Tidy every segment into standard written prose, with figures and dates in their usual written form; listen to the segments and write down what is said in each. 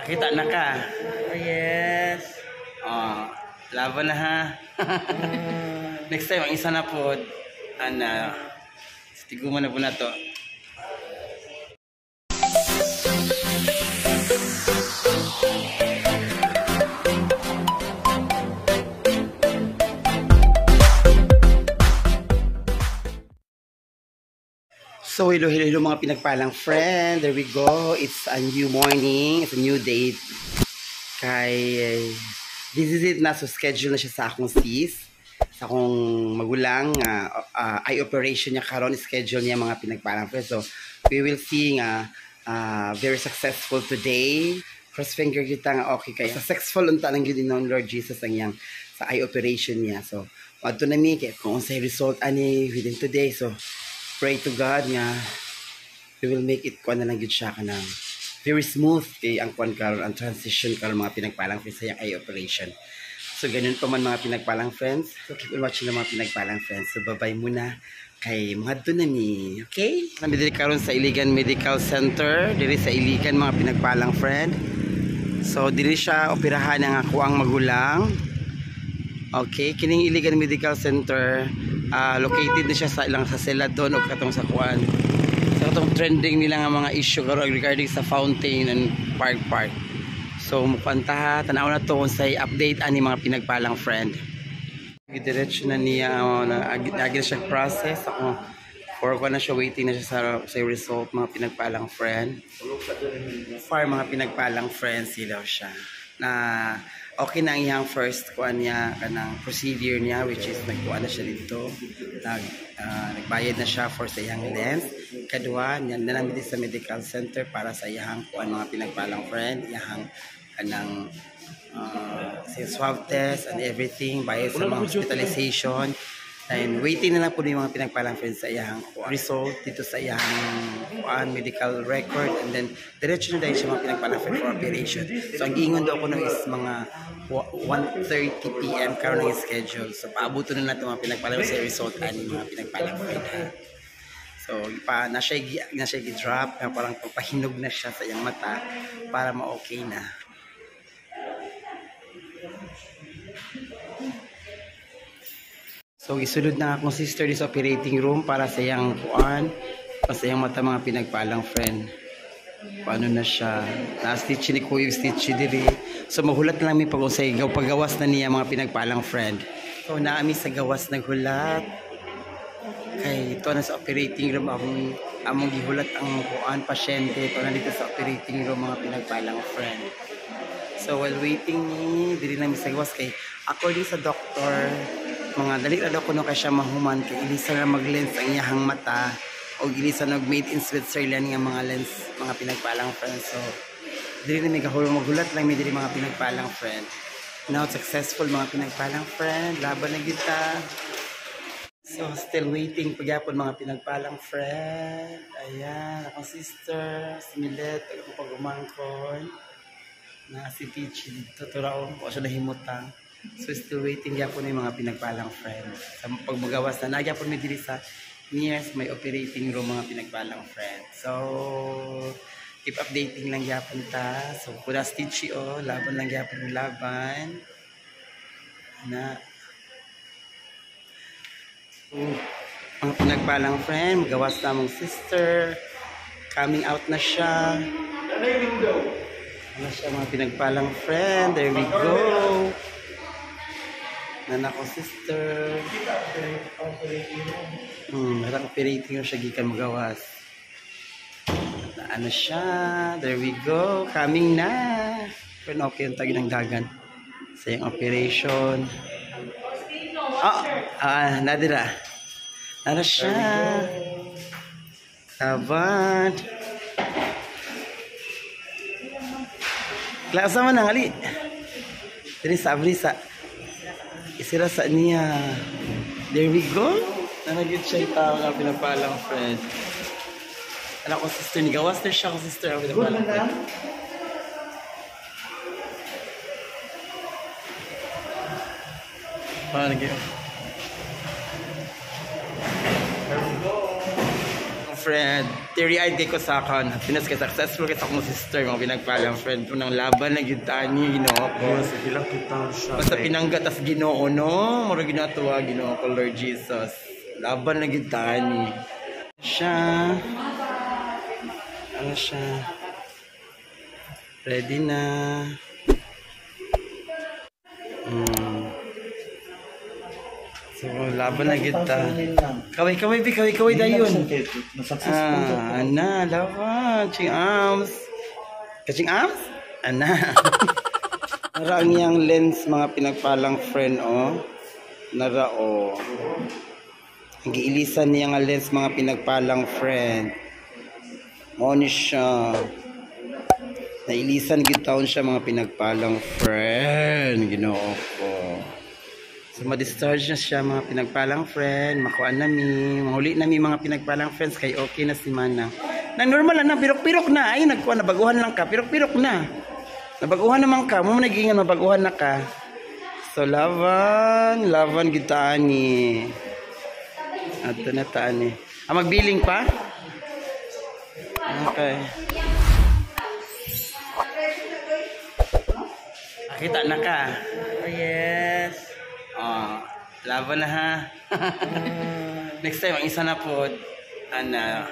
Kita na ka. Oh, yes. Oh, laban na ha. Next time, ang isa na po. Tiguman na po na to. So, hello mga pinagpalang friend. There we go. It's a new morning. It's a new day. This is it na. So, schedule na siya sa akong sis. Sa akong magulang. Eye operation niya karon. Schedule niya mga pinagpalang friend. So, we will see very successful today. Cross finger kita nga okay kaya. Successful unta lang yun ng Lord Jesus ang yang sa eye operation niya. So, ito na mi. Kung sa result ani within today. So, pray to God nga we will make it kuan na lang gid siya kanang very smooth kay ang kuan karon ang transition karon mga pinagpalang friends sa eye operation. So ganun pa man mga pinagpalang friends. So keep on watching na mga pinagpalang friends. So bye-bye muna kay mga dunami. Okay? Nami diri karon sa Iligan Medical Center, diri sa Iligan mga pinagpalang friend. So diri siya operahan ang ako ang magulang. Okay, kining Iligan Medical Center located na siya sa ilang sa Celadon o katong sa kuan. Sa katong trending nila nga mga issue regarding sa fountain and park. So mukwanta tanaw na to unsay update ani mga pinagpalang friend. Gidiretso na niya agi siya process ako for ko na siya waiting na siya sa result mga pinagpalang friend. For mga pinagpalang friends sila siya na okay na ang iyang first kuan niya kanang procedure niya which is nagkuan na siya dito nagbayad na siya for sa iyang lens. Kadua yan na namin sa medical center para sa iyang kuan mga pinagpalang friend iyang kanang swab test and everything bayad sa mga hospitalization and waiting na lang po yung mga pinagpalang friends sa iyang result dito sa iyang medical record and then diretso na dahil siya mga pinagpalang friend for operation. So ang giingon daw ko is mga 1:30 PM karon ang schedule. So paabuto na natin mga pinagpalang sa result ani mga pinagpalang friend ha. So na siya gi-drop parang papahinog na siya sa iyang mata para ma-okay na. So isulod na akong sister sa operating room para sa iyang kuan, para sa iyang mata mga pinagpalang friend. Paano na siya? Na-stitch ni Kuya stitch diri. So maghulat na lang mi pag-usay paggawas na niya mga pinagpalang friend. So naami sa gawas naghulat. Kay ito na sa operating room among gihulat ang kuan pasyente ito na dito sa operating room mga pinagpalang friend. So while waiting ni diri na mi sa gawas kay according sa doktor mga dali na daw kuno kay siya mahuman kay ilisa na mag-lens ang iyahang mata o ilisa na made in Switzerland nga mga lens mga pinagpalang friend. So dili na may maghulat lang may dili mga pinagpalang friend. Now successful mga pinagpalang friend, laban na kita. So still waiting pagyapon mga pinagpalang friend. Ayan akong sister si Milet ako pagumangkon na si Peachy dito turaw o siya nahimutang. So still waiting yapon yung mga pinagpalang friends. Sa pagmagawas na nagyapon mi diri sa nearest may operating room mga pinagpalang friends. So keep updating lang yapon ta. So kuda stitchy laban lang yapon yung laban. Na mga pinagpalang friend, magawas na mong sister. Coming out na siya. Ano siya mga pinagpalang friend. There we go. Nanak ko sister. Operating siya gikan magawas. Ano siya? There we go. Coming na. Pero okay yung tagi ng dagan. Sa yung operation. Nadira. Ano siya? Taban. Klasa man ang ali. Diri sa abrisa. Isira sa niya. There we go. Nanagid siya yung tao na pinagpalang friend. Anak ko sister ni gawas na siya ko sister ang pinagpalang friend. There we go. friend. Teary-eyed kay ko sa akin. Pinas kay successful kay sa akong sister. Mga pinagpalang friend. Punang laban na yun tani, ginoo ko. Sige lang kita siya. Basta pinanggat as ginoo, no? Mura ginatuwa, ginoo ko, Lord Jesus. Laban na yun tani. Siya. Ano siya? Ready na. So, laban na kita. Kaway dayon. Ana, laban. Ching arms. Kaching arms? Ana. Nara ang iyang lens, mga pinagpalang friend, oh. Nara, oh. Ang giilisan niya nga lens, mga pinagpalang friend. Moni siya. Nailisan gitaon siya, mga pinagpalang friend. Ginoo ko. So, ma-discharge na siya, mga pinagpalang friend. Makuan nami. Mahuli nami, mga pinagpalang friends. Kay okay na si Manang. Na normal na, pirok-pirok na. Ay, nagkuhan, nabaguhan lang ka. Pirok-pirok na. Nabaguhan naman ka. Mo nagingan, mabaguhan na ka. So, laban gitaan ni. Ato na taan ni. Magbiling pa? Okay. Kita na ka. Oh, yes. Oh, laban na ha. Next time, ang isa na po. Ana,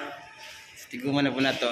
tiguman na po na to.